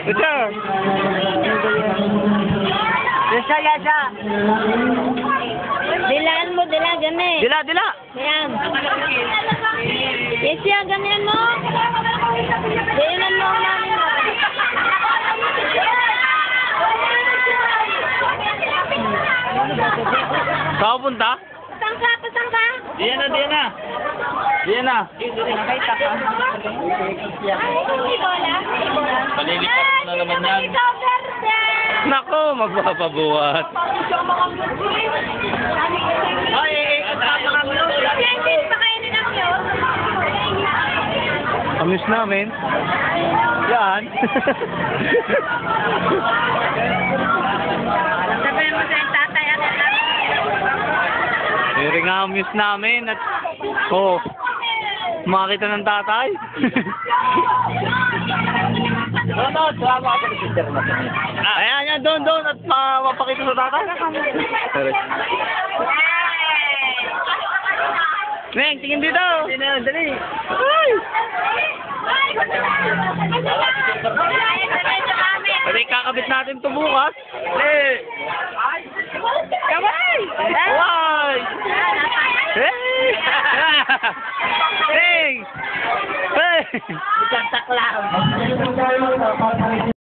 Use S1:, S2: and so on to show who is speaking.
S1: Ito.
S2: Yasa. Dilaan mo, gani.
S1: Dila.
S2: Yan. Yes, yan, ganyan mo. Dilaan mo ang namin mo.
S1: Saan ka punta?
S2: Pasang ka?
S1: Diyan na.
S2: Nakita ka?
S1: Palilipat mo na naman yan. Nako, magpapabuhat. Amis namin. Yan.
S2: Sabihin mo sa yung tatay, ano lang?
S1: Yung nga amis namin at makita ng tatay. Ayan, doon at mapakita sa tatay. Neng, tingin dito. Dali. Ay! Pwede kakabit natin ito bukas. Kamay! Kamay! Hey! Hey! Hey!
S2: Isang taklam.